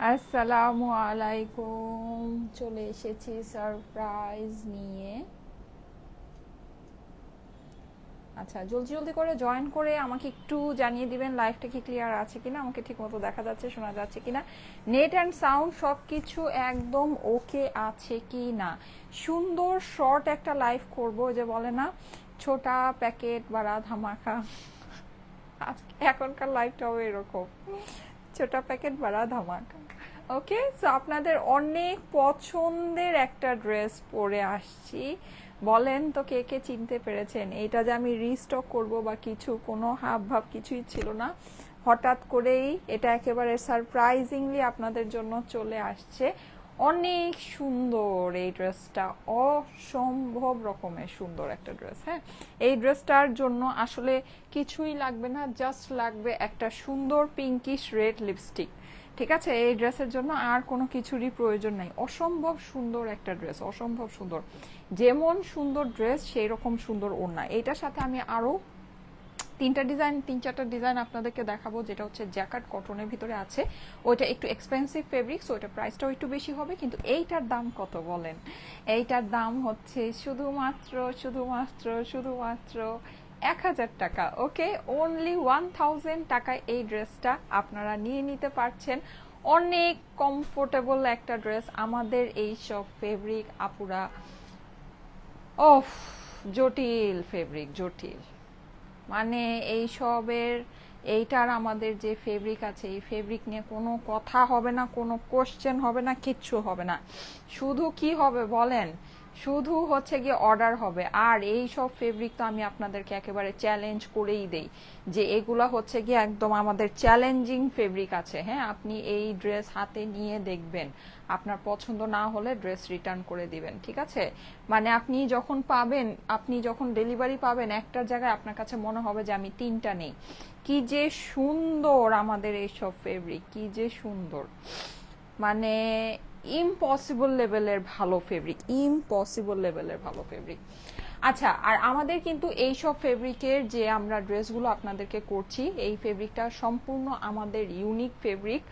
আসসালামু আলাইকুম। চলে এসেছি সারপ্রাইজ নিয়ে। আচ্ছা, জলদি জলদি করে জয়েন করে আমাকে একটু জানিয়ে দিবেন লাইভটা কি ক্লিয়ার আছে কিনা, আমাকে ঠিকমতো দেখা যাচ্ছে শোনা যাচ্ছে কিনা, নেট অ্যান্ড সাউন্ড সব কিছু একদম ওকে আছে কি না। সুন্দর শর্ট একটা লাইভ করব, যে বলে না ছোটা প্যাকেট বাড়া ধামাকা। আজকে এখনকার লাইভটা হবে এরকম, ছোটা প্যাকেট বাড়া ধামাকা। ওকে, সো আপনাদের অনেক পছন্দের একটা ড্রেস পরে আসছি। বলেন তো কে কে চিনতে পেরেছেন? এটা যে আমি রিস্টক করব বা কিছু, কোনো হাব ভাব কিছুই ছিল না। হঠাৎ করেই এটা একেবারে সারপ্রাইজিংলি আপনাদের জন্য চলে আসছে। অনেক সুন্দর এই ড্রেসটা, অসম্ভব রকমের সুন্দর একটা ড্রেস। হ্যাঁ, এই ড্রেসটার জন্য আসলে কিছুই লাগবে না, জাস্ট লাগবে একটা সুন্দর পিঙ্কিশ রেড লিপস্টিক। ঠিক আছে, এই ড্রেসের জন্য আর কোনো কিছুরই প্রয়োজন নাই। অসম্ভব সুন্দর একটা ড্রেস, অসম্ভব সুন্দর। যেমন সুন্দর ড্রেস সেই রকম সুন্দর ওড়না। এইটার সাথে আমি আরো তিন চারটা ডিজাইন আপনাদেরকে দেখাবো, যেটা হচ্ছে জ্যাকার্ড কটনের ভিতরে আছে। ওইটা একটু এক্সপেন্সিভ ফেব্রিক, সো ওইটা প্রাইসটাও একটু বেশি হবে। কিন্তু এইটার দাম কত বলেন? এইটার দাম হচ্ছে শুধুমাত্র শুধুমাত্র শুধুমাত্র 1000 টাকা। ওকে, অনলি 1000 টাকায় এই ড্রেসটা আপনারা নিয়ে নিতে পারছেন। অনেক কমফোর্টেবল একটা ড্রেস। আমাদের এই সব ফেব্রিক আপুরা, ওফ, জটিল ফেব্রিক, জটিল। মানে এই সবের, এইটার আমাদের যে ফেব্রিক আছে, এই ফেব্রিক নিয়ে কোনো কথা হবে না, কোনো কোশ্চেন হবে না, কিচ্ছু হবে না। শুধু কি হবে বলেন? শুধু হচ্ছে গিয়ে অর্ডার হবে। আর এই সব ফেব্রিক তো আমি আপনাদেরকে একেবারে চ্যালেঞ্জ করেই দেই যে এগুলা হচ্ছে গিয়ে একদম আমাদের চ্যালেঞ্জিং ফেব্রিক আছে। হ্যাঁ, আপনি এই ড্রেস হাতে নিয়ে দেখবেন, আপনার পছন্দ না হলে ড্রেস রিটার্ন করে দিবেন। ঠিক আছে, মানে আপনি যখন পাবেন, আপনি যখন ডেলিভারি পাবেন, একটা জায়গায় আপনার কাছে মনে হবে যে আমি তিনটা নেই। কি যে সুন্দর আমাদের এইসব ফেব্রিক, কি যে সুন্দর, মানে ইম্পসিবল লেভেলের ভালো ফেব্রিক, ইম্পসিবল লেভেলের ভালো ফেব্রিক। আচ্ছা, আর আমাদের কিন্তু এইসব ফেব্রিকের যে আমরা ড্রেসগুলো আপনাদেরকে করছি, এই ফেব্রিকটা সম্পূর্ণ আমাদের ইউনিক ফেব্রিক।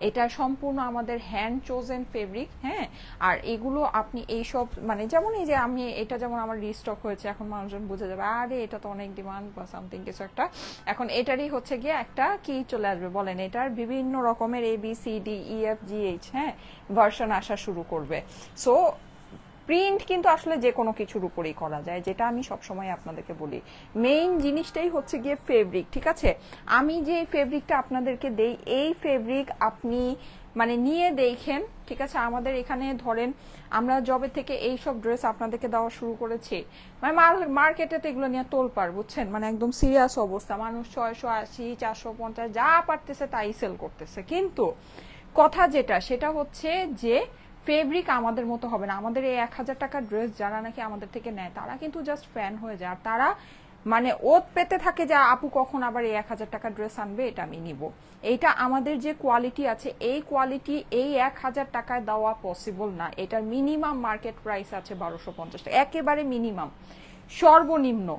এটা সম্পূর্ণ আমাদের হ্যান্ড চোজেন ফেব্রিক। হ্যাঁ, আর এগুলো আপনি এইসব, মানে যেমন এই যে আমি এটা যেমন আমার রিস্টক হয়েছে, এখন মানুষজন বুঝে যাবে আরে এটা তো অনেক ডিমান্ড বা সামথিং কিছু একটা। এখন এটারই হচ্ছে গিয়ে একটা কি চলে আসবে বলেন, এটার বিভিন্ন রকমের ABCDEFGH হ্যাঁ ভার্সন আসা শুরু করবে। সো প্রিন্ট কিন্তু আসলে যে কোনো কিছুর উপরেই করা যায়, যেটা আমি সবসময় আপনাদেরকে বলি। মেইন জিনিসটাই হচ্ছে গিয়ে ফেব্রিক। ঠিক আছে, আমি যে ফেব্রিকটা আপনাদেরকে দেই, এই ফেব্রিক আপনি মানে নিয়ে দেখেন। ঠিক আছে, আমাদের এখানে ধরেন আমরা জবে থেকে এই সব ড্রেস আপনাদেরকে দেওয়া শুরু করেছি, মানে মার্কেটে তো এগুলো নিয়ে তোলপাড়, বুঝছেন, মানে একদম সিরিয়াস অবস্থা। মানুষ 680, 450 যা পারতেছে তাই সেল করতেছে। কিন্তু কথা যেটা, সেটা হচ্ছে যে ফেব্রিক আমাদের মতো হবে না। আমাদের এই 1000 টাকার ড্রেস যারা নাকি আমাদের থেকে নেয়, তারা কিন্তু জাস্ট ফ্যান হয়ে যায়। আর তারা মানে ওত পেতে থাকে যে আপু কখন আবার এই 1000 টাকার ড্রেস আনবে, এটা আমি নিব। এইটা আমাদের যে কোয়ালিটি আছে, এই কোয়ালিটি এই 1000 টাকায় দেওয়া পসিবল না। এটার মিনিমাম মার্কেট প্রাইস আছে 1250 টাকা, একেবারে মিনিমাম, সর্বনিম্ন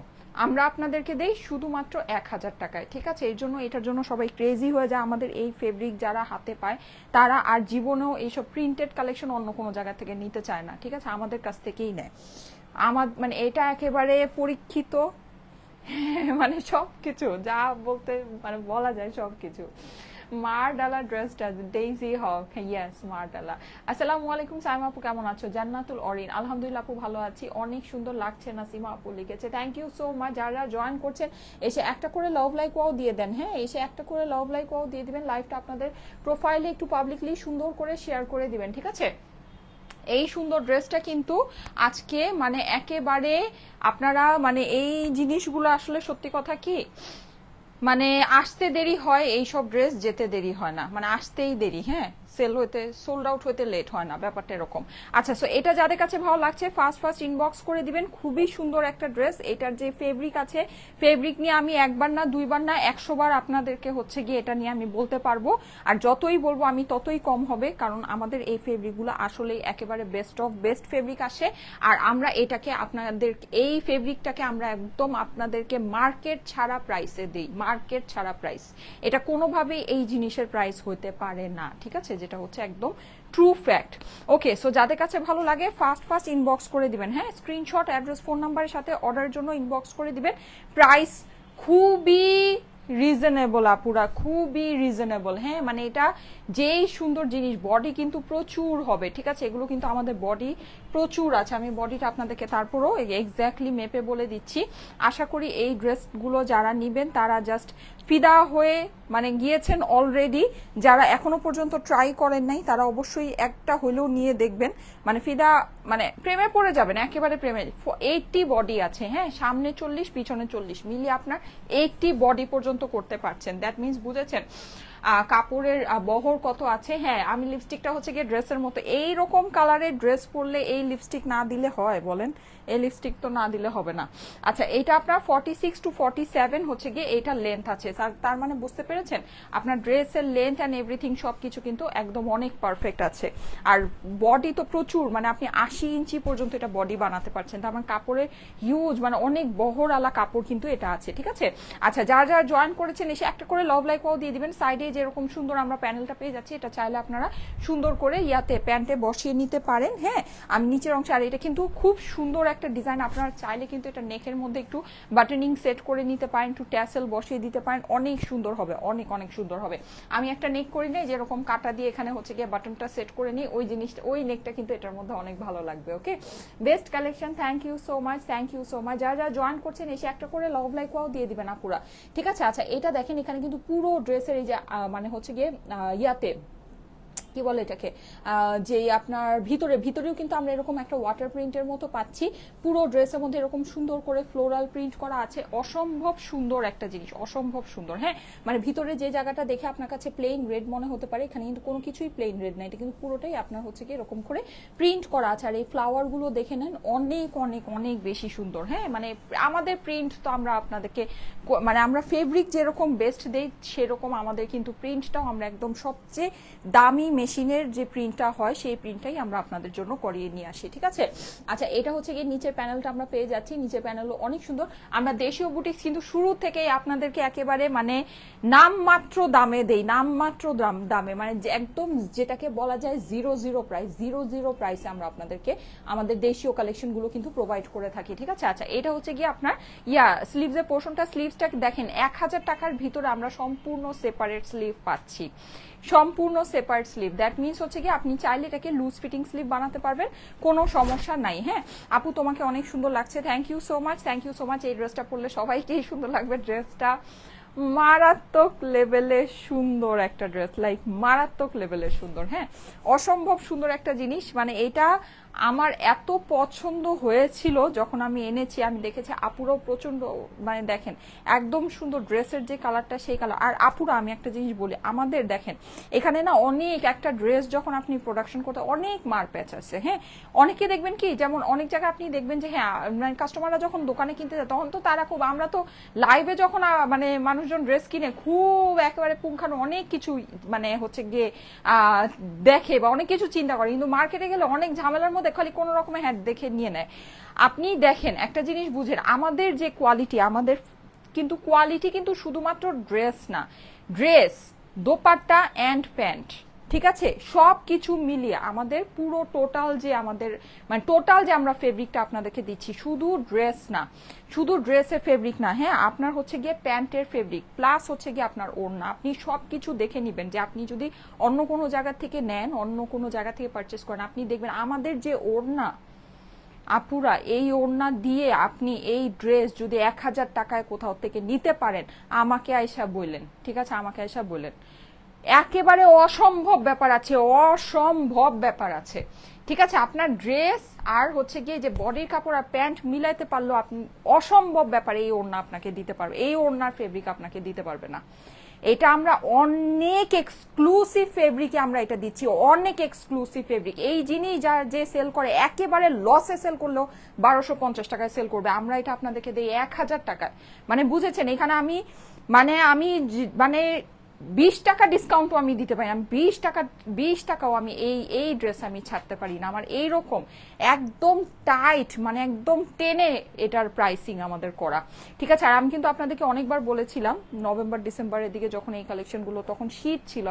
আমরা আপনাদেরকে দেই শুধুমাত্র 1000 টাকায়। ঠিক আছে, এর জন্য এটার জন্য সবাই ক্রেজি হয়ে যায়। আমাদের এই ফেব্রিক যারা হাতে পায়, তারা আর জীবনেও এইসব প্রিন্টেড কালেকশন অন্য কোনো জায়গা থেকে নিতে চায় না। ঠিক আছে, আমাদের কাছ থেকেই নেয়। আমার মানে এটা একেবারে পরীক্ষিত, মানে সবকিছু যা বলতে মানে বলা যায় সবকিছু। মারডালা ড্রেসটা ডেইজি হক, ইয়েস মারডালা। আসসালামু আলাইকুম সাইমা আপু, কেমন আছো? জান্নাতুল অরিন, আলহামদুলিল্লাহ আপু ভালো আছি, অনেক সুন্দর লাগছে নাসিমা আপু লিখেছে। Thank you so much. যারা জয়েন করছেন এসে একটা করে লাভ লাইক ওয়াও দিয়ে দেন। হ্যাঁ, এসে একটা করে লাভ লাইক ওয়াও দিয়ে দিবেন। লাইভটা আপনাদের প্রোফাইলে একটু পাবলিকলি সুন্দর করে শেয়ার করে দিবেন। ঠিক আছে, এই সুন্দর ড্রেসটা কিন্তু আজকে মানে একেবারে আপনারা মানে এই জিনিসগুলো আসলে সত্যি কথা কি, মানে আসতে দেরি হয় এই সব ড্রেস, যেতে দেরি হয় না, মানে আসতেই দেরি। হ্যাঁ, সেল হইতে, সোল্ড আউট হইতে লেট হয় না, ব্যাপারটা এরকম। আচ্ছা, সো এটা যাদের কাছে ভালো লাগছে ফার্স্ট ফার্স্ট ইনবক্স করে দিবেন। খুবই সুন্দর একটা ড্রেস। এটার যে ফেব্রিক আছে, ফেব্রিক নিয়ে আমি একবার না দুইবার না 100 বার আপনাদেরকে হচ্ছে গিয়ে এটা নিয়ে আমি বলতে পারবো। আর যতই বলবো আমি ততই কম হবে, কারণ আমাদের এই ফেব্রিকগুলো আসলেই একেবারে বেস্ট অফ বেস্ট ফেব্রিক আসে। আর আমরা এটাকে আপনাদের, এই ফেব্রিকটাকে আমরা একদম আপনাদেরকে মার্কেট ছাড়া প্রাইসে দিই, মার্কেট ছাড়া প্রাইস। এটা কোনোভাবেই এই জিনিসের প্রাইস হতে পারে না। ঠিক আছে, যেটা হচ্ছে একদম ট্রু ফ্যাক্ট। ওকে, সো যাদের কাছে ভালো লাগে ফার্স্ট ইনবক্স করে দিবেন, হ্যাঁ, স্ক্রিনশট, অ্যাড্রেস, ফোন নাম্বারের সাথে অর্ডারের জন্য ইনবক্স করে দিবেন। প্রাইস খুবই রিজনেবল আপুরা, খুবই রিজনেবল, হ্যাঁ, মানে এটা যেই সুন্দর জিনিস, বডি কিন্তু প্রচুর হবে, ঠিক আছে, এগুলো কিন্তু আমাদের বডি প্রচুর আছে। আমি বডিটা আপনাদেরকে তারপরও এক্স্যাক্টলি মেপে বলে দিচ্ছি। আশা করি এই ড্রেসগুলো যারা নিবেন তারা জাস্ট ফিদা হয়ে মানে গিয়েছেন অলরেডি। যারা এখনো পর্যন্ত ট্রাই করেন নাই তারা অবশ্যই একটা হলেও নিয়ে দেখবেন, মানে ফিদা মানে প্রেমে পড়ে যাবেন, একেবারে প্রেমে। 80 বডি আছে, হ্যাঁ, সামনে 40 পিছনে 40 মিলিয়ে আপনার 80 বডি পর্যন্ত করতে পারছেন। দ্যাট মিনস বুঝেছেন কাপড়ের বহর কত আছে। হ্যাঁ, আমি লিপস্টিকটা হচ্ছে গিয়ে ড্রেসের মতো, এইরকম কালারের ড্রেস পরলে এই লিপস্টিক না দিলে হয় বলেন? এই লিপস্টিক তো না দিলে হবে না। আচ্ছা, এটা আপনার 46 to 47 হচ্ছে গিয়ে এটা লেন্থ আছে, তার মানে বুঝতে পেরেছেন আপনার ড্রেসের লেন্থ অ্যান্ড এভরিথিং সবকিছু কিন্তু একদম অনেক পারফেক্ট আছে। আর বডি তো প্রচুর, মানে আপনি 80 ইঞ্চি পর্যন্ত এটা বডি বানাতে পারছেন, তার মানে কাপড়ের হিউজ, মানে অনেক বহরওয়ালা কাপড় কিন্তু এটা আছে, ঠিক আছে। আচ্ছা, যারা জয়েন করেছেন এসে একটা করে লাভ লাইক ওয়াও দিয়ে দিবেন। সাইডে যেরকম সুন্দর আমরা প্যানেলটা পেয়ে যাচ্ছি, এটা চাইলে আপনারা সুন্দর করে প্যান্টে বসিয়ে নিতে পারেন। হ্যাঁ, আমি নিচের অংশে, আর এটা কিন্তু খুব সুন্দর একটা ডিজাইন, আপনারা চাইলে কিন্তু এটা নেকের মধ্যে একটু বাটনিং সেট করে নিতে পারেন, একটু ট্যাসেল বসিয়ে দিতে পারেন, অনেক সুন্দর হবে, অনেক অনেক সুন্দর হবে। আমি একটা নেক করি নাই, যেরকম কাটা দিয়ে এখানে হচ্ছে গিয়ে বাটনটা সেট করে নিই, ওই জিনিসটা, ওই নেকটা কিন্তু এটার মধ্যে অনেক ভালো লাগবে। Okay, best collection, thank you so much, thank you so much. যারা জয়েন করছেন এসে একটা করে লাভ লাইক ওয়াও দিয়ে দিবেন আপুরা, ঠিক আছে। আচ্ছা, এটা দেখেন এখানে কিন্তু পুরো ড্রেসের এই যে মানে হচ্ছে গিয়ে কি বলে এটাকে, যে আপনার ভিতরেও কিন্তু আমরা এরকম একটা ওয়াটার প্রিন্টের মতো পাচ্ছি। পুরো ড্রেসের মধ্যে এরকম সুন্দর করে ফ্লোরাল প্রিন্ট করা আছে, অসম্ভব সুন্দর একটা জিনিস, অসম্ভব সুন্দর। হ্যাঁ, মানে ভিতরে যে জায়গাটা দেখে আপনার কাছে প্লেন রেড মনে হতে পারে, এখানে কিন্তু কোনো কিছুই প্লেন রেড না, এটা কিন্তু পুরোটাই আপনার হচ্ছে কি এরকম করে প্রিন্ট করা আছে। আর এই ফ্লাওয়ার গুলো দেখে নেন, অনেক অনেক অনেক বেশি সুন্দর। হ্যাঁ, মানে আমাদের প্রিন্ট তো আমরা আপনাদেরকে, মানে আমরা ফেব্রিক যেরকম বেস্ট দেই সেরকম আমাদের কিন্তু প্রিন্টটাও আমরা একদম সবচেয়ে দামি মেশিনের যে প্রিন্টটা হয় সেই প্রিন্টটাই আমরা আপনাদের জন্য করিয়ে নিয়ে আসি, ঠিক আছে। আচ্ছা, এটা হচ্ছে গিয়ে নিচের প্যানেলটা আমরা পেয়ে যাচ্ছি, নিচের প্যানেলও অনেক সুন্দর। আমরা দেশীয় বুটিক্স কিন্তু শুরু থেকেই আপনাদেরকে একেবারে মানে নামমাত্র দামে দেই, নামমাত্র দামে, মানে একদম যেটাকে বলা যায় জিরো প্রাইসে আমরা আপনাদেরকে আমাদের দেশীয় কালেকশন গুলো কিন্তু প্রোভাইড করে থাকি, ঠিক আছে। আচ্ছা, এটা হচ্ছে গিয়ে আপনার স্লিভস এর পোর্শনটা, স্লিভসটা দেখেন 1000 টাকার ভিতরে আমরা সম্পূর্ণ সেপারেট স্লিভ পাচ্ছি, সম্পূর্ণ সেপারেট স্লিভ। দ্যাট মিনস হচ্ছে কি আপনি চাইলে এটাকে লুজ ফিটিং স্লিভ বানাতে পারবেন, কোনো সমস্যা নাই। হ্যাঁ আপু, তোমাকে অনেক সুন্দর লাগছে, thank you so much, thank you so much. এই ড্রেসটা পরলে সবাইকেই সুন্দর লাগবে, ড্রেসটা মারাত্মক লেভেলের সুন্দর একটা ড্রেস, লাইক মারাত্মক লেভেলের সুন্দর। হ্যাঁ, অসম্ভব সুন্দর একটা জিনিস, মানে এটা আমার এত পছন্দ হয়েছিল যখন আমি এনেছি, আমি দেখেছি আপুরাও প্রচন্ড, মানে দেখেন একদম সুন্দর ড্রেসের যে কালারটা সেই কালার। আর আপুরা আমি একটা জিনিস বলি, আমাদের দেখেন এখানে না অনেক একটা ড্রেস যখন আপনি প্রোডাকশন করতে অনেক মার প্যাচ আছে। হ্যাঁ, অনেকে দেখবেন কি, যেমন অনেক জায়গায় আপনি দেখবেন যে হ্যাঁ মানে কাস্টমাররা যখন দোকানে কিনতে যায় তখন তো তারা খুব, আমরা তো লাইভে যখন মানে মানুষজন ড্রেস কিনে খুব একেবারে পুঙ্খানো অনেক কিছু মানে হচ্ছে গিয়ে দেখে বা অনেক কিছু চিন্তা করে, কিন্তু মার্কেটে গেলে অনেক ঝামেলার মধ্যে খালি কোনো রকমের হ্যাঁ দেখে নিয়ে নেয়। আপনি দেখেন একটা জিনিস বুঝেন, আমাদের যে কোয়ালিটি, আমাদের কিন্তু কোয়ালিটি কিন্তু শুধুমাত্র ড্রেস না, ড্রেস, দোপাট্টা অ্যান্ড প্যান্ট, ঠিক আছে, সব কিছু মিলিয়ে আমাদের পুরো টোটাল যে আমাদের মানে টোটাল যে আমরা ফেব্রিকটা আপনাদেরকে দিচ্ছি, শুধু ড্রেস না, শুধু ড্রেসের ফেব্রিক না, হ্যাঁ আপনার হচ্ছে গিয়ে প্যান্টের ফেব্রিক প্লাস হচ্ছে গিয়ে আপনার ওড়না, আপনি সব কিছু দেখে নেবেন। যে আপনি যদি অন্য কোনো জায়গা থেকে নেন, অন্য কোনো জায়গা থেকে পারচেস করেন, আপনি দেখবেন আমাদের যে ওড়না, আপুরা এই ওড়না দিয়ে আপনি এই ড্রেস যদি 1000 টাকায় কোথাও থেকে নিতে পারেন, আমাকে আয়সা বললেন, ঠিক আছে, আমাকে আয়সা বললেন, একেবারে অসম্ভব ব্যাপার আছে, অসম্ভব ব্যাপার আছে, ঠিক আছে। আপনার ড্রেস আর হচ্ছে গিয়ে যে বডির কাপড় আর প্যান্ট মিলাইতে পারলো আপনি, অসম্ভব ব্যাপার এই ওড়না আপনাকে দিতে পারবে, এই ওড়নার ফেব্রিক আপনাকে দিতে পারবে না। এটা আমরা অনেক এক্সক্লুসিভ ফেব্রিকে আমরা এটা দিচ্ছি, অনেক এক্সক্লুসিভ ফেব্রিক। এই জিনিস যার যে সেল করে একেবারে লসে সেল করলেও 1250 টাকায় সেল করবে, আমরা এটা আপনাদেরকে দিই 1000 টাকায়। মানে বুঝেছেন, এখানে আমি মানে 20 টাকা ডিসকাউন্টও আমি দিতে পারি, আমি 20 টাকাও আমি এই ড্রেস আমি ছাড়তে পারি না। আমার এইরকম একদম টাইট, মানে একদম টেনে এটার প্রাইসিং আমাদের করা, ঠিক আছে। আর আমি কিন্তু আপনাদেরকে অনেকবার বলেছিলাম নভেম্বর ডিসেম্বরের দিকে যখন এই কালেকশনগুলো, তখন শীত ছিল,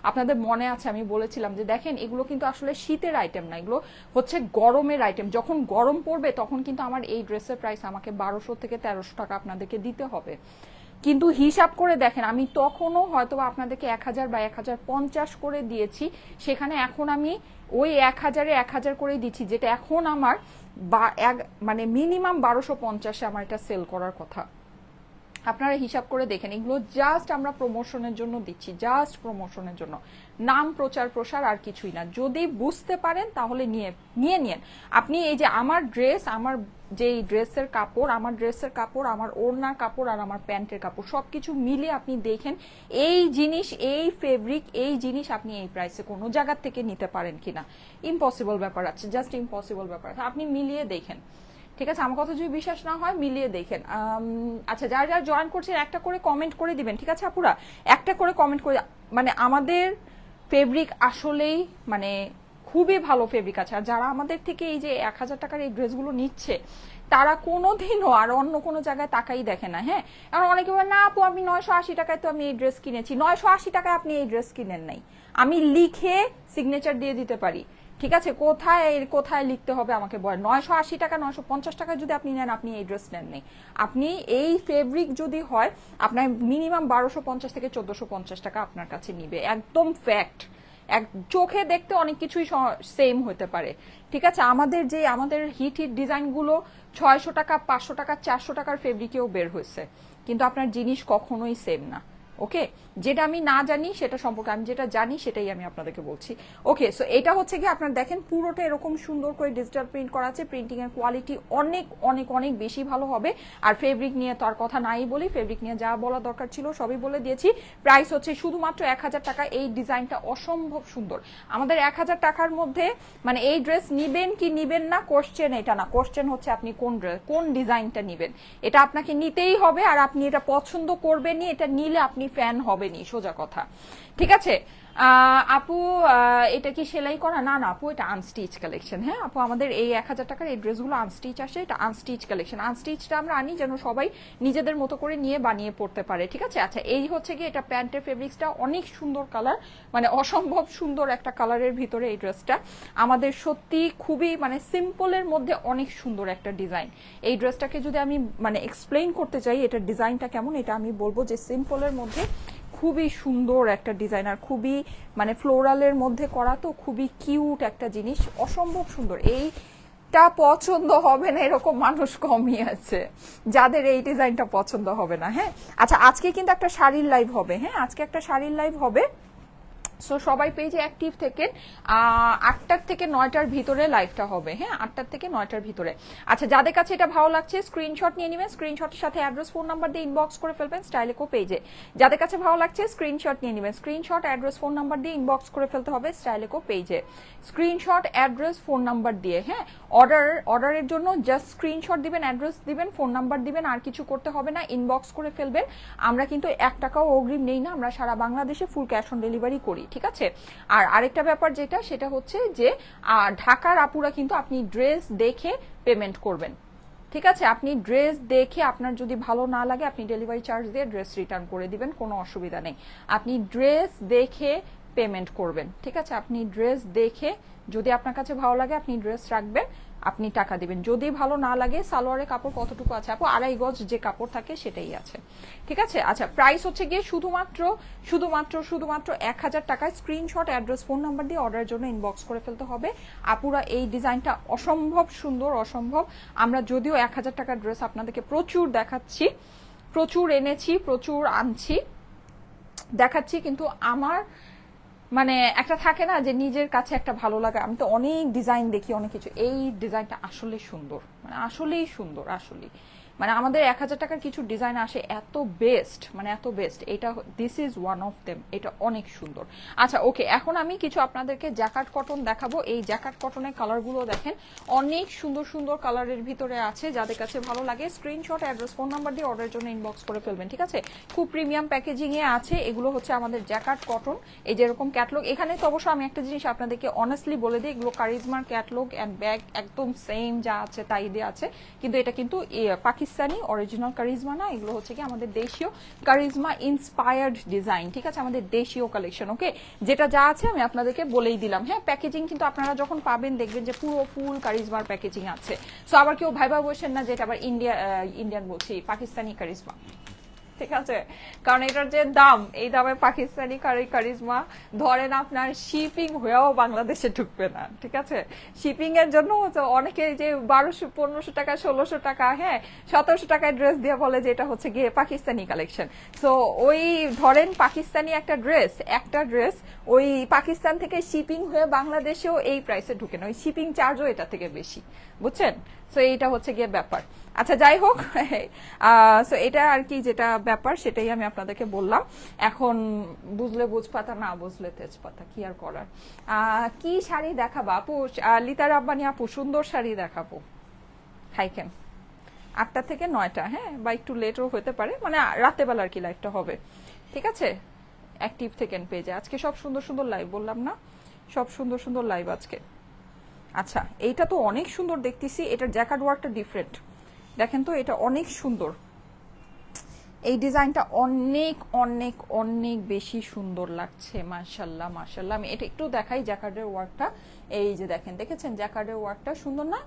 আপনাদের মনে আছে আমি বলেছিলাম যে দেখেন এগুলো কিন্তু আসলে শীতের আইটেম না, এগুলো হচ্ছে গরমের আইটেম। যখন গরম পড়বে তখন কিন্তু আমার এই ড্রেসের প্রাইস আমাকে 1200 থেকে 1300 টাকা আপনাদেরকে দিতে হবে। কিন্তু হিসাব করে দেখেন আমি তখনও হয়তো আপনাদেরকে 1000 বা 1050 করে দিয়েছি, সেখানে এখন আমি ওই 1000-এ 1000 করে দিচ্ছি, যেটা এখন আমার মানে মিনিমাম 1250-এ আমার এটা সেল করার কথা। আপনারা হিসাব করে দেখেন, এগুলো জাস্ট আমরা প্রমোশনের জন্য দিচ্ছি, জাস্ট প্রমোশনের জন্য, নাম প্রচার প্রসার আর কিছুই না। যদি বুঝতে পারেন তাহলে নিয়ে আপনি এই যে আমার ড্রেস, আমার যে ড্রেসের কাপড়, আমার ড্রেসের কাপড়, আমার ওড়নার কাপড় আর আমার প্যান্টের কাপড় সবকিছু মিলে আপনি দেখেন এই জিনিস, এই ফেব্রিক, এই জিনিস আপনি এই প্রাইসে কোনো জায়গা থেকে নিতে পারেন কিনা। ইম্পসিবল ব্যাপার আছে, জাস্ট ইম্পসিবল ব্যাপার আছে, আপনি মিলিয়ে দেখেন, ঠিক আছে। আমার কথা যদি বিশ্বাস না হয় মিলিয়ে দেখেন। আচ্ছা, যারা যারা জয়েন করছেন একটা করে কমেন্ট করে দিবেন, ঠিক আছে আপুরা, একটা করে কমেন্ট করে। মানে আমাদের ফেব্রিক আসলেই মানে খুবই ভালো ফেব্রিক আছে। আর যারা আমাদের থেকে এই যে 1000 টাকার এই ড্রেসগুলো নিচ্ছে তারা কোনোদিনও আর অন্য কোনো জায়গায় তাকাই দেখে না। হ্যাঁ, এখন অনেকে বলে না আপু আমি 980 টাকায় তো আমি এই ড্রেস কিনেছি। 980 টাকায় আপনি এই ড্রেস কিনেন নাই, আমি লিখে সিগনেচার দিয়ে দিতে পারি, ঠিক আছে। কোথায় কোথায় লিখতে হবে আমাকে বলেন। 980 টাকা 950 টাকা যদি আপনি নেন, আপনি এই ড্রেস নেন নেই। আপনি এই ফেব্রিক যদি হয় আপনার মিনিমাম 1250 থেকে 1450 টাকা আপনার কাছে নিবে, একদম ফ্যাক্ট। এক চোখে দেখতে অনেক কিছুই সেম হতে পারে, ঠিক আছে। আমাদের হিট ডিজাইনগুলো 600 টাকা 500 টাকা 400 টাকার ফেব্রিকেও বের হয়েছে, কিন্তু আপনার জিনিস কখনোই সেম না। ওকে, যেটা আমি না জানি সেটা সম্পর্কে, আমি যেটা জানি সেটাই আমি আপনাদেরকে বলছি। ওকে, সো এটা হচ্ছে কি আপনার দেখেন পুরোটা এরকম সুন্দর করে ডিজিটাল প্রিন্ট করা আছে, প্রিন্টিং এর কোয়ালিটি অনেক অনেক অনেক বেশি ভালো হবে। আর ফেব্রিক নিয়ে তো আর কথা নাই বলি, ফেব্রিক নিয়ে যা বলা দরকার ছিল সবই বলে দিয়েছি। প্রাইস হচ্ছে শুধুমাত্র 1000 টাকা। এই ডিজাইনটা অসম্ভব সুন্দর। আমাদের 1000 টাকার মধ্যে মানে এই ড্রেস নিবেন কি নিবেন না কোশ্চেন এটা না, কোশ্চেন হচ্ছে আপনি কোন ডিজাইনটা নিবেন, এটা আপনাকে নিতেই হবে। আর আপনি এটা পছন্দ করবেনই, এটা নিলে আপনি ফ্যান হবেনি, সোজা কথা, ঠিক আছে। আপু এটা কি সেলাই করা? না না আপু, এটা আনস্টিচ কালেকশন। হ্যাঁ আপু, আমাদের এই 1000 টাকার এই ড্রেসগুলো আনস্টিচ আসে, এটা আনস্টিচ কালেকশন। আনস্টিচটা আমরা আনি যেন সবাই নিজেদের মতো করে নিয়ে বানিয়ে পড়তে পারে, ঠিক আছে। আচ্ছা, এই হচ্ছে কি এটা প্যান্টের ফেব্রিক্সটা অনেক সুন্দর কালার, মানে অসম্ভব সুন্দর একটা কালারের ভিতরে এই ড্রেসটা। আমাদের সত্যি খুবই মানে সিম্পলের মধ্যে অনেক সুন্দর একটা ডিজাইন। এই ড্রেসটাকে যদি আমি মানে এক্সপ্লেইন করতে চাই এটার ডিজাইনটা কেমন, এটা আমি বলবো যে সিম্পলের মধ্যে খুবই সুন্দর একটা ডিজাইন, আর খুবই মানে ফ্লোরালের মধ্যে করা, তো খুবই কিউট একটা জিনিস, অসম্ভব সুন্দর। এইটা পছন্দ হবে না এরকম মানুষ কমই আছে যাদের এই ডিজাইনটা পছন্দ হবে না। হ্যাঁ আচ্ছা, আজকে কিন্তু একটা শাড়ির লাইভ হবে। হ্যাঁ আজকে একটা শাড়ির লাইভ হবে, সো সবাই পেজে অ্যাক্টিভ থেকে 8টার থেকে 9টার ভিতরে লাইভটা হবে। হ্যাঁ 8টার থেকে 9টার ভিতরে। আচ্ছা, যাদের কাছে এটা ভালো লাগছে স্ক্রিনশট নিয়ে নেবেন, স্ক্রিনশটের সাথে অ্যাড্রেস ফোন নাম্বার দিয়ে ইনবক্স করে ফেলবেন স্টাইলেকো পেজে। যাদের কাছে ভালো লাগছে স্ক্রিনশট নিয়ে নেবেন, স্ক্রিনশট অ্যাড্রেস ফোন নাম্বার দিয়ে ইনবক্স করে ফেলতে হবে স্টাইলেকো পেজে, স্ক্রিনশট অ্যাড্রেস ফোন নাম্বার দিয়ে। হ্যাঁ অর্ডারের জন্য জাস্ট স্ক্রিনশট দিবেন, অ্যাড্রেস দিবেন, ফোন নাম্বার দিবেন, আর কিছু করতে হবে না, ইনবক্স করে ফেলবেন। আমরা কিন্তু 1 টাকাও অগ্রিম নেই না, আমরা সারা বাংলাদেশে ফুল ক্যাশ অন ডেলিভারি করি, ঠিক আছে। আর আরেকটা ব্যাপার যেটা, সেটা হচ্ছে যে ঢাকার আপুরা কিন্তু আপনি ড্রেস দেখে পেমেন্ট করবেন, ঠিক আছে। আপনি ড্রেস দেখে আপনার যদি ভালো না লাগে আপনি ডেলিভারি চার্জ দিয়ে ড্রেস রিটার্ন করে দিবেন, কোনো অসুবিধা নেই। আপনি ড্রেস দেখে পেমেন্ট করবেন, ঠিক আছে। আপনি ড্রেস দেখে যদি আপনার কাছে ভালো লাগে আপনি ড্রেস রাখবেন, আপনি টাকা দিবেন। যদি ভালো না লাগে, সালোয়ারের কাপড় কতটুকু আছে আপু? 2.5 গজ যে কাপড় থাকে সেটাই আছে, ঠিক আছে। আচ্ছা, প্রাইস হচ্ছে গিয়ে শুধুমাত্র 1000 টাকায়। স্ক্রিনশট অ্যাড্রেস ফোন নাম্বার দিয়ে অর্ডারের জন্য ইনবক্স করে ফেলতে হবে। আপুরা এই ডিজাইনটা অসম্ভব সুন্দর, অসম্ভব। আমরা যদিও 1000 টাকার ড্রেস আপনাদেরকে প্রচুর দেখাচ্ছি, প্রচুর এনেছি, প্রচুর আনছি, দেখাচ্ছি, কিন্তু আমার মানে একটা থাকে না যে নিজের কাছে একটা ভালো লাগা। আমি তো অনেক ডিজাইন দেখি, অনেক কিছু, এই ডিজাইনটা আসলে সুন্দর, মানে আসলেই সুন্দর, আসলেই মানে আমাদের 1000 টাকার কিছু ডিজাইন আসে এত বেস্ট, মানে এত বেস্ট, এটা this is one of them, এটা অনেক সুন্দর। আচ্ছা ওকে, এখন আমি কিছু আপনাদেরকে জ্যাকার্ড কটন দেখাবো। এই জ্যাকার্ড কটনের কালারগুলো দেখেন অনেক সুন্দর সুন্দর কালারের ভিতরে আছে। যাদের কাছে ভালো লাগে স্ক্রিনশট, অ্যাড্রেস, ফোন নাম্বার দিয়ে অর্ডারের জন্য ইনবক্স করে ফেলবেন, ঠিক আছে? খুব প্রিমিয়াম প্যাকেজিং এ আছে, এগুলো হচ্ছে আমাদের জ্যাকার্ড কটন। এই যেরকম ক্যাটলগ, এখানে তো অবশ্য আমি একটা জিনিস আপনাদেরকে অনেস্টলি বলে দিই, এগুলো কারিজমার ক্যাটলগ অ্যান্ড ব্যাগ একদম সেম যা আছে তাই দিয়ে আছে, কিন্তু এটা কিন্তু পাকিস্তানি অরিজিনাল কারিজমা না, এগুলো হচ্ছে কি আমাদের দেশীয় কারিজমা ইন্সপায়ার্ড ডিজাইন, ঠিক আছে? আমাদের দেশীয় কালেকশন। ওকে, যেটা যা আছে আমি আপনাদেরকে বলেই দিলাম। হ্যাঁ, প্যাকেজিং কিন্তু আপনারা যখন পাবেন দেখবেন যে পুরো ফুল কারিজমার প্যাকেজিং আছে। সো আবার কেউ ভাইবা বসেন না যে এটা আবার ইন্ডিয়ান বলছি, পাকিস্তানি কারিজমা, ঠিক আছে? কারণ এটার যে দাম, এই দামে পাকিস্তানি কারিজমা ধরেন আপনার শিপিং হয়েও বাংলাদেশে ঢুকবে না, ঠিক আছে? শিপিং এর জন্য অনেকে যে 1200-1500 টাকা, 1600 টাকা, হ্যাঁ 1700 টাকায় ড্রেস দিয়ে বলে যে এটা হচ্ছে গিয়ে পাকিস্তানি কালেকশন। সো ওই ধরেন পাকিস্তানি একটা ড্রেস ওই পাকিস্তান থেকে শিপিং হয়ে বাংলাদেশেও এই প্রাইসে ঢুকে না, ওই শিপিং চার্জও এটা থেকে বেশি, বুঝছেন? সো এইটা হচ্ছে গিয়ে ব্যাপার। আচ্ছা যাই হোক, সো এটা আর কি যেটা ব্যাপার সেটাই আমি আপনাদেরকে বললাম। এখন বুঝলে বুঝপাতা, না বুঝলে তেজপাতা, কি আর করার। কি শাড়ি দেখাবো আপু? লিতা রাব্বানি আপু, সুন্দর শাড়ি দেখাবো। হাইকেন 8টা থেকে 9টা, হ্যাঁ, বা একটু লেটও হতে পারে, মানে রাতে বেলা আর কি লাইভটা হবে, ঠিক আছে? অ্যাক্টিভ থেকেন পেজে, আজকে সব সুন্দর সুন্দর লাইভ, বললাম না সব সুন্দর সুন্দর লাইভ আজকে। আচ্ছা এইটা তো অনেক সুন্দর দেখতেছি, এটার জ্যাকার্ড ওয়ার্কটা ডিফারেন্ট, দেখেন তো এটা অনেক সুন্দর, এই ডিজাইনটা অনেক অনেক অনেক বেশি সুন্দর লাগছে, মাশাল্লাহ মাশাল্লাহ। আমি এটা একটু দেখাই জ্যাকার্ডের ওয়ার্কটা, এই যে দেখেন, দেখেছেন জ্যাকার্ডের ওয়ার্কটা সুন্দর না?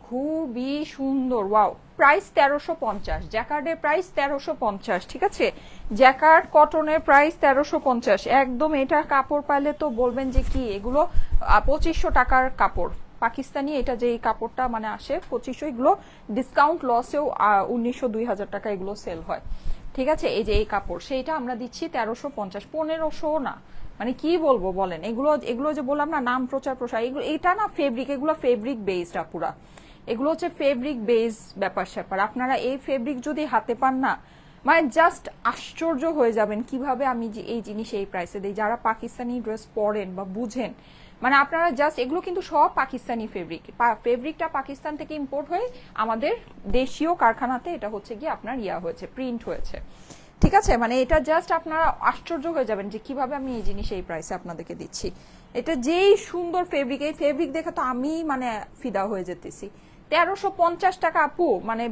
খুবই সুন্দর, ওয়াও। প্রাইস 1350, জ্যাকার্ডের প্রাইস 1350, ঠিক আছে? জ্যাকার্ড কটনের প্রাইস 1350 একদম। এটা কাপড় পাইলে তো বলবেন যে কি এগুলো 2500 টাকার কাপড়, পাকিস্তানি এটা যে এই কাপড়টা মানে আসে 2500, এগুলো ডিসকাউন্ট লসেও 1900-2000 টাকা এগুলো সেল হয়, ঠিক আছে? এই যে এই কাপড় সেইটা আমরা দিচ্ছি 1350, 1500 না, মানে কি বলবো বলেন? এগুলো যে বললাম না নাম প্রচার প্রসার, এগুলো এটা না ফেব্রিক, এগুলো ফেব্রিক বেসড পুরা, এগুলো হচ্ছে ফেব্রিক বেস ব্যাপার স্যাপার। আপনারা এই ফেব্রিক যদি হাতে পান না, মানে জাস্ট আশ্চর্য হয়ে যাবেন কিভাবে আমি যে এই জিনিস এই প্রাইসে দিই। যারা পাকিস্তানি ড্রেস পরেন বা বুঝেন, মানে আপনারা জাস্ট, এগুলো কিন্তু সব পাকিস্তানি ফেব্রিকটা পাকিস্তান থেকে ইম্পোর্ট হয়ে আমাদের দেশীয় কারখানাতে এটা হচ্ছে গিয়ে আপনার হয়েছে, প্রিন্ট হয়েছে, ঠিক আছে? মানে এটা জাস্ট আপনারা আশ্চর্য হয়ে যাবেন যে কিভাবে আমি এই জিনিস এই প্রাইসে আপনাদেরকে দিচ্ছি। এটা যেই সুন্দর ফেব্রিক, এই ফেব্রিক দেখে তো আমি মানে ফিদা হয়ে যেতেছি। 1350 টাকা আপু, মানে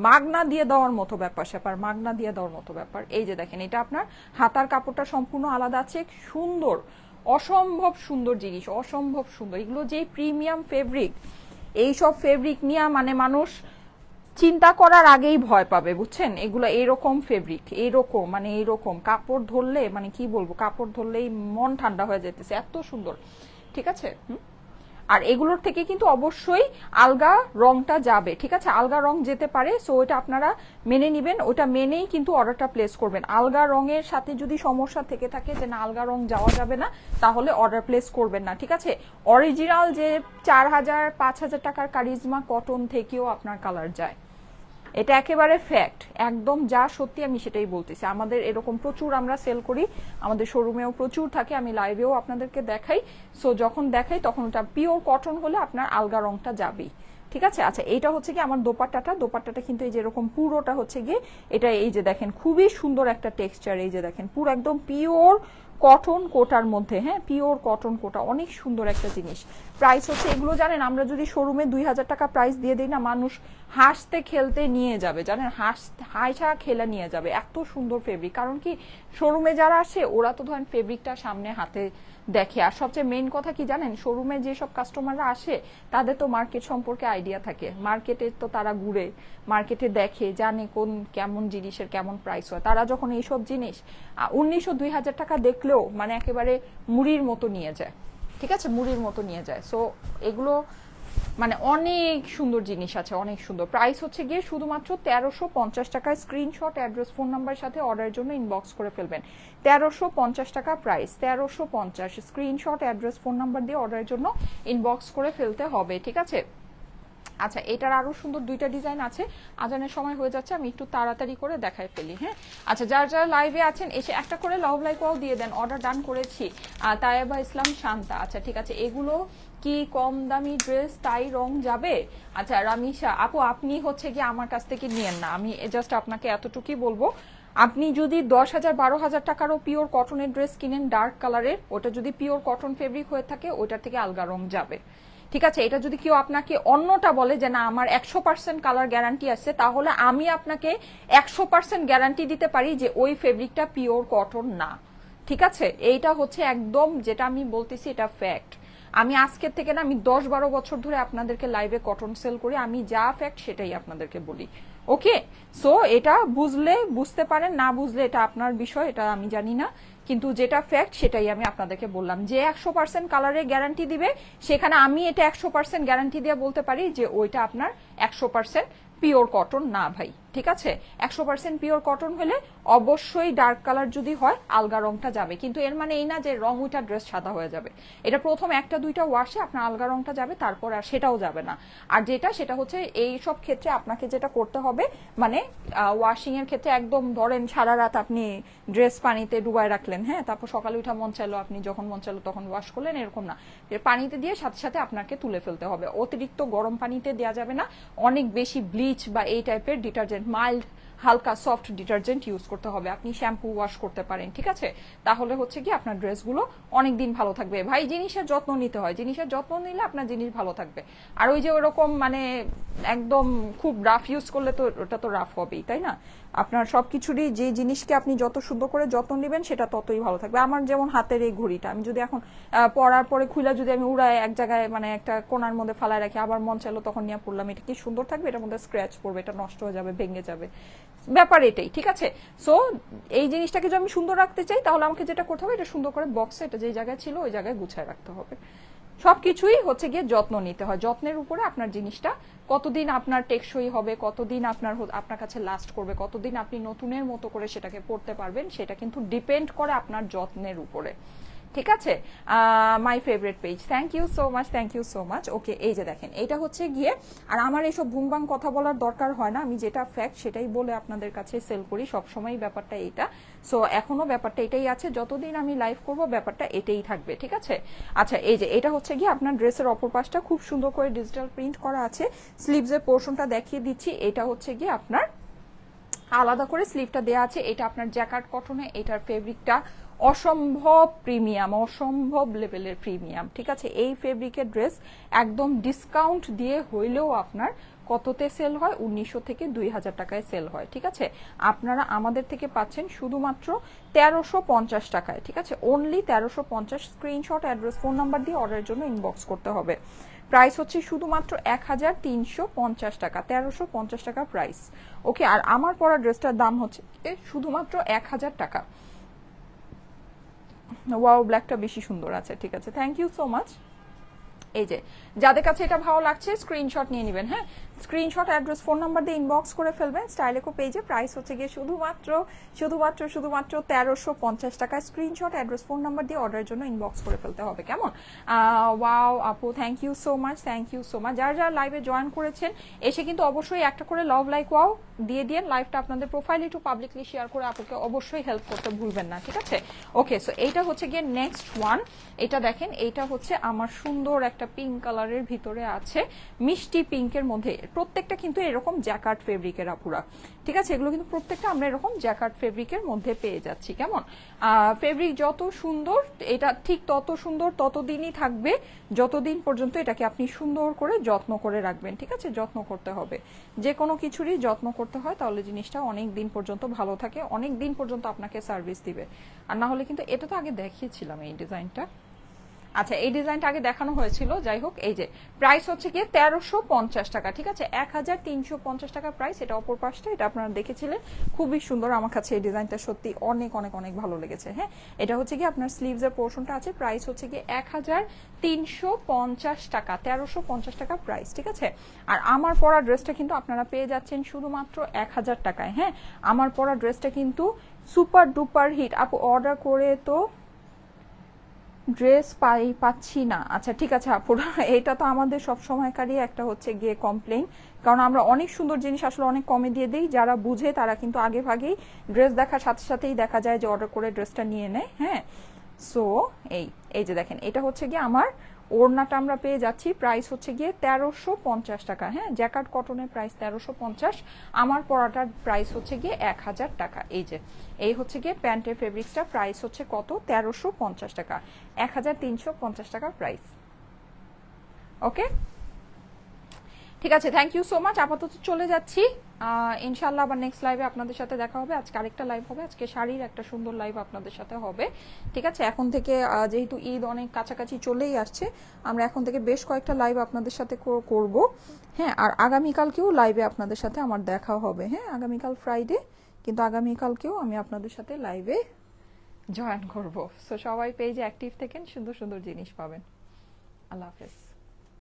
মাগনা দিয়ে দেওয়ার মতো ব্যাপার স্যাপার, মাগনা দিয়ে দেওয়ার মতো ব্যাপার। এই যে দেখেন, এটা আপনার হাতার কাপড়টা সম্পূর্ণ আলাদা আছে, সুন্দর, অসম্ভব সুন্দর জিনিস, অসম্ভব সুন্দর। এগুলো যে প্রিমিয়াম ফেব্রিক, এইসব ফেব্রিক নিয়ে মানে মানুষ চিন্তা করার আগেই ভয় পাবে, বুঝছেন? এগুলো এরকম ফেব্রিক, এরকম মানে এরকম কাপড় ধরলে মানে কি বলবো, কাপড় ধরলেই মন ঠান্ডা হয়ে যেতেছে, এত সুন্দর, ঠিক আছে? আর এগুলোর থেকে কিন্তু অবশ্যই আলগা রংটা যাবে, ঠিক আছে? আলগা রং যেতে পারে, সো ওইটা আপনারা মেনে নিবেন, ওটা মেনেই কিন্তু অর্ডারটা প্লেস করবেন। আলগা রঙের সাথে যদি সমস্যা থেকে থাকে যে না আলগা রং যাওয়া যাবে না, তাহলে অর্ডার প্লেস করবেন না, ঠিক আছে? অরিজিনাল যে 4000-5000 টাকার কারিজমা কটন থেকেও আপনার কালার যায়, এটা একেবারে ফ্যাক্ট, একদম যা সত্যি আমি সেটাই বলতেছি। আমাদের এরকম প্রচুর আমরা সেল করি, আমাদের শোরুমেও প্রচুর থাকে, আমি লাইভেও আপনাদেরকে দেখাই। সো যখন দেখাই তখন ওটা পিওর কটন হলে আপনার আলগা রংটা যাবেই, ঠিক আছে? আচ্ছা এইটা হচ্ছে কি আমার দোপাট্টাটা কিন্তু এই যে এরকম পুরোটা হচ্ছে গিয়ে এটা, এই যে দেখেন খুবই সুন্দর একটা টেক্সচার, এই যে দেখেন পুরো একদম পিওর কটন কোটার মধ্যে, হ্যাঁ পিওর কটন কোটা, অনেক সুন্দর একটা জিনিস। প্রাইস হচ্ছে এগুলো জানেন আমরা যদি শোরুমে 2000 টাকা প্রাইস দিয়ে দিই না, মানুষ হাসতে খেলতে নিয়ে যাবে, জানেন, হাসা খেলে নিয়ে যাবে, এত সুন্দর ফেব্রিক। কারণ কি শোরুমে যারা আসে ওরা তো ধরেন ফেব্রিকটা সামনে হাতে দেখে, আর সবচেয়ে মেইন কথা কি জানেন, শোরুমে যেসব কাস্টমাররা আসে তাদের তো মার্কেট সম্পর্কে আইডিয়া থাকে, মার্কেটে তো তারা ঘুরে, মার্কেটে দেখে, জানে কোন কেমন জিনিসের কেমন প্রাইস হয়। তারা যখন এইসব জিনিস 1900-2000 টাকা দেখলেও মানে একেবারে মুড়ির মতো নিয়ে যায়, ঠিক আছে? মুড়ির মতো নিয়ে যায়। সো এগুলো মানে অনেক সুন্দর জিনিস আছে, অনেক সুন্দর। প্রাইস হচ্ছে গিয়ে শুধুমাত্র 1350 টাকায়, স্ক্রিনশট, অ্যাড্রেস, ফোন নাম্বারের সাথে অর্ডারের জন্য ইনবক্স করে ফেলবেন। 1350 টাকা price, 1350, screenshot, address, phone number দিয়ে অর্ডারের জন্য ইনবক্স করে ফেলতে হবে, ঠিক আছে? আচ্ছা, এটার আরো সুন্দর দুইটা ডিজাইন আছে। আজানের সময় হয়ে যাচ্ছে, আমি একটু তাড়াতাড়ি করে দেখাই ফেলি। হ্যাঁ, আচ্ছা, যারা যারা লাইভে আছেন এসে একটা করে লাভ লাইকও দিয়ে দেন। অর্ডার ডান করেছি। তায়েবা ইসলাম শান্তা, আচ্ছা ঠিক আছে। এগুলো কি কম দামি ড্রেস তাই রং যাবে? আচ্ছা রামিশা আপু, আপনি হচ্ছে কি আমার কাছ থেকে নিয়েন না, আমি জাস্ট আপনাকে এতটুকুই বলবো, আপনি যদি 10,000 12,000 টাকারও পিওর কটনের ড্রেস কিনেন ডার্ক কালারের, ওটা যদি পিওর কটন ফেব্রিক হয়ে থাকে ওইটার থেকে আলগা রং যাবে। ঠিক আছে, এটা যদি কেউ আপনাকে অন্যটা বলে যে না আমার 100% কালার গ্যারান্টি আছে, তাহলে আমি আপনাকে 100% গ্যারান্টি দিতে পারি যে ওই ফেব্রিকটা পিওর কটন না। ঠিক আছে, এইটা হচ্ছে একদম যেটা আমি বলতেছি এটা ফ্যাক্ট। আমি আজকের থেকে না, আমি 10-12 বছর ধরে আপনাদেরকে লাইভে কটন সেল করি, আমি যা ফ্যাক্ট সেটাই আপনাদেরকে বলি। ওকে, সো এটা বুঝলে বুঝতে পারেন, না বুঝলে এটা আপনার বিষয়, এটা আমি জানি না, কিন্তু যেটা ফ্যাক্ট সেটাই আমি আপনাদেরকে বললাম। যে 100% কালারের গ্যারান্টি দিবে, সেখানে আমি এটা 100% গ্যারান্টি দিয়ে বলতে পারি যে ওইটা আপনার 100% পিওর কটন না ভাই। ঠিক আছে, 100% পিওর কটন হলে অবশ্যই ডার্ক কালার যদি হয় আলগা রংটা যাবে, কিন্তু এর মানে এই না যে রং উইটা ড্রেস সাদা হয়ে যাবে। এটা প্রথম 1-2টা ওয়াশে আপনার আলগা রংটা যাবে, তারপর আর সেটাও যাবে না। আর সেটা হচ্ছে এই সব ক্ষেত্রে আপনাকে যেটা করতে হবে, মানে ওয়াশিং এর ক্ষেত্রে একদম ধরেন সারা রাত আপনি ড্রেস পানিতে ডুবাই রাখলেন, হ্যাঁ, তারপর সকালে উঠা মন চাইলো, আপনি যখন মন চাইলো তখন ওয়াশ করলেন, এরকম না। পানিতে দিয়ে সাথে সাথে আপনাকে তুলে ফেলতে হবে। অতিরিক্ত গরম পানিতে দেওয়া যাবে না, অনেক বেশি ব্লিচ বা এই টাইপের ডিটারজেন্ট, মাইল্ড হালকা সফট ডিটারজেন্ট ইউজ করতে হবে। আপনি শ্যাম্পু ওয়াশ করতে পারেন, ঠিক আছে, তাহলে হচ্ছে কি আপনার ড্রেসগুলো অনেকদিন ভালো থাকবে। ভাই জিনিসের যত্ন নিতে হয়, জিনিসের যত্ন নিলে আপনার জিনিস ভালো থাকবে। আর ওই যে ওরকম মানে একদম খুব রাফ ইউজ করলে তো ওটা তো রাফ হবেই, তাই না? আপনার সবকিছুরই যে জিনিসকে আপনি যত সুন্দর করে যত্ন নেবেন সেটা ততই ভালো থাকবে। আমার যেমন হাতের এই ঘড়িটা আমি যদি এখন পরার পরে খুলে যদি আমি উড়ায় এক জায়গায় মানে একটা কোণার মধ্যে ফালায় রাখি, আবার মন চাইলো তখন নিয়ে পড়লাম, এটা কি সুন্দর থাকবে? এটার মধ্যে স্ক্র্যাচ পড়বে, এটা নষ্ট হয়ে যাবে, ভেঙে যাবে, ব্যাপার এটাই। ঠিক আছে, সো এই জিনিসটাকে যদি আমি সুন্দর রাখতে চাই তাহলে আমাকে যেটা করতে হবে, এটা সুন্দর করে বক্সে এটা যে জায়গায় ছিল ওই জায়গায় গুছায় রাখতে হবে। সবকিছুই হচ্ছে গিয়ে যত্ন নিতে হয়। যত্নের উপরে আপনার জিনিসটা কতদিন আপনার টেকসই হবে, কতদিন আপনার কাছে লাস্ট করবে, কতদিন আপনি নতুনের মতো করে সেটাকে পড়তে পারবেন, সেটা কিন্তু ডিপেন্ড করে আপনার যত্নের উপরে। ঠিক আছে, my favourite page, thank you so much, thank you so much. Okay, এই যে দেখেন এটা হচ্ছে গিয়ে, আর আমার এইসব ভুংবাং কথা বলার দরকার হয় না, আমি যেটা ফ্যাক্ট সেটাই বলে আপনাদের কাছে সেল করি সবসময়, ব্যাপারটা এইটা। সো এখনো ব্যাপারটা এটাই আছে, যতদিন আমি লাইভ করব ব্যাপারটা এটাই থাকবে। ঠিক আছে, আচ্ছা এই যে এটা হচ্ছে গিয়ে আপনার ড্রেসের অপর পাশটা খুব সুন্দর করে ডিজিটাল প্রিন্ট করা আছে। স্লিভসের পোর্শনটা দেখিয়ে দিচ্ছি, এটা হচ্ছে গিয়ে আপনার আলাদা করে স্লিভটা দেওয়া আছে। এটা আপনার জ্যাকার্ড কটনে, এটার ফেব্রিকটা অসম্ভব প্রিমিয়াম, অসম্ভব লেভেলের প্রিমিয়াম। ঠিক আছে, এই ফেব্রিকের ড্রেস একদম ডিসকাউন্ট দিয়ে হইলেও আপনার কততে সেল হয়? 1900 থেকে 2000 টাকায় সেল হয়। ঠিক আছে, আপনারা আমাদের থেকে পাচ্ছেন শুধুমাত্র 1350 টাকায়। ঠিক আছে, only 1350। Screenshot, address, phone number দিয়ে অর্ডারের জন্য ইনবক্স করতে হবে। প্রাইস হচ্ছে শুধুমাত্র 1350 টাকা, 1350 টাকা প্রাইস। ওকে, আর আমার পরা ড্রেসটার দাম হচ্ছে শুধুমাত্র 1000 টাকা। ওয়াও, ব্ল্যাকটা বেশি সুন্দর আছে। ঠিক আছে, থ্যাংক ইউ সো মাচ। এই যে যাদের কাছে এটা ভালো লাগছে স্ক্রিনশট নিয়ে নেবেন। হ্যাঁ, স্ক্রিনশট, অ্যাড্রেস, ফোন নাম্বার দিয়ে ইনবক্স করে ফেলবেন স্টাইলেকো পেজে। প্রাইস হচ্ছে গিয়ে শুধুমাত্র 1350 টাকা। স্ক্রিনশট, অ্যাড্রেস, ফোন নাম্বার দিয়ে অর্ডারের জন্য ইনবক্স করে ফেলতে হবে। কেমন? ওয়াও আপু, thank you so much, thank you so much. যারা যারা লাইভে জয়েন করেছেন এসে কিন্তু অবশ্যই একটা করে লাভ লাইক ওয়াও দিয়ে দিয়ে লাইভটা আপনাদের প্রোফাইলে একটু পাবলিকলি শেয়ার করে আপুকে অবশ্যই হেল্প করতে ভুলবেন না। ঠিক আছে, ওকে, সো এইটা হচ্ছে গিয়ে নেক্সট ওয়ান। এটা দেখেন, এইটা হচ্ছে আমার সুন্দর একটা পিঙ্ক কালারের ভিতরে আছে, মিষ্টি পিঙ্কের মধ্যে। প্রত্যেকটা কিন্তু এরকম জ্যাকার্ড ফেব্রিকের আপুরা। ঠিক আছে, এগুলো কিন্তু প্রত্যেকটা আমরা এরকম জ্যাকার্ড ফেব্রিকের মধ্যে পেয়ে যাচ্ছি। কেমন? ফেব্রিক যত সুন্দর, এটা ঠিক তত সুন্দর ততদিনই থাকবে যতদিন পর্যন্ত এটাকে আপনি সুন্দর করে যত্ন করে রাখবেন। ঠিক আছে, যত্ন করতে হবে, যে কোনো কিছুরই যত্ন করতে হয়, তাহলে জিনিসটা অনেক দিন পর্যন্ত ভালো থাকে, অনেক দিন পর্যন্ত আপনাকে সার্ভিস দিবে। আর না হলে কিন্তু, এটা তো আগে দেখিয়েছিলাম এই ডিজাইনটা, আচ্ছা এই ডিজাইনটা আগে দেখানো হয়েছিল, যাই হোক। এই যে প্রাইস হচ্ছে গিয়ে 1350 টাকা। ঠিক আছে, 1350 টাকা প্রাইস। এটা অপর পাশটা, এটা আপনারা দেখেছিলেন, খুবই সুন্দর। আমার কাছে এই ডিজাইনটা সত্যি অনেক অনেক অনেক ভালো লেগেছে। হ্যাঁ, এটা হচ্ছে গিয়ে আপনার স্লিভসের পোর্শনটা আছে। প্রাইস হচ্ছে গিয়ে 1350 টাকা, 1350 টাকা প্রাইস। ঠিক আছে, আর আমার পরা ড্রেসটা কিন্তু আপনারা পেয়ে যাচ্ছেন শুধুমাত্র 1000 টাকায়। হ্যাঁ, আমার পরা ড্রেসটা কিন্তু সুপার ডুপার হিট। আপু অর্ডার করে তো ড্রেস পাচ্ছি না। আচ্ছা ঠিক আছে আপুরা, এটা তো আমাদের সব সময়কারই একটা হচ্ছে গিয়ে কমপ্লেইন, কারণ আমরা অনেক সুন্দর জিনিস আসলে অনেক কমে দিয়ে দিই। যারা বুঝে তারা কিন্তু আগে ভাগেই ড্রেস দেখার সাথে সাথেই দেখা যায় যে অর্ডার করে ড্রেসটা নিয়ে নেয়। হ্যাঁ, সো এই এই যে দেখেন, এটা হচ্ছে গিয়ে আমার ওড়নাটা আমরা পেয়ে যাচ্ছি, প্রাইস হচ্ছে গিয়ে 1350 টাকা। হ্যাঁ, জ্যাকার্ড কটনের প্রাইস 1350, আমার পরাটার প্রাইস হচ্ছে গিয়ে 1000 টাকা। এই যে এই হচ্ছে গিয়ে প্যান্টের ফেব্রিক্সটা প্রাইস হচ্ছে কত, 1350 টাকা, 1350 টাকা প্রাইস। ওকে, ঠিক আছে, থ্যাংক ইউ সো মাচ। আপাতত চলে যাচ্ছি, ইনশাল্লাহ আবার নেক্সট লাইভে আপনাদের সাথে দেখা হবে। আজকে আরেকটা লাইভ হবে, আজকে শাড়ির একটা সুন্দর লাইভ আপনাদের সাথে হবে। ঠিক আছে, এখন থেকে যেহেতু ঈদ অনেক কাছাকাছি চলেই আসছে, আমরা এখন থেকে বেশ কয়েকটা লাইভ আপনাদের সাথে করব। হ্যাঁ, আর আগামীকালকেও লাইভে আপনাদের সাথে আমার দেখা হবে। হ্যাঁ, আগামীকাল ফ্রাইডে, কিন্তু আগামীকালকেও আমি আপনাদের সাথে লাইভে জয়েন করব। সো সবাই পেজে অ্যাক্টিভ থাকেন, সুন্দর সুন্দর জিনিস পাবেন। আল্লাহ হাফেজ।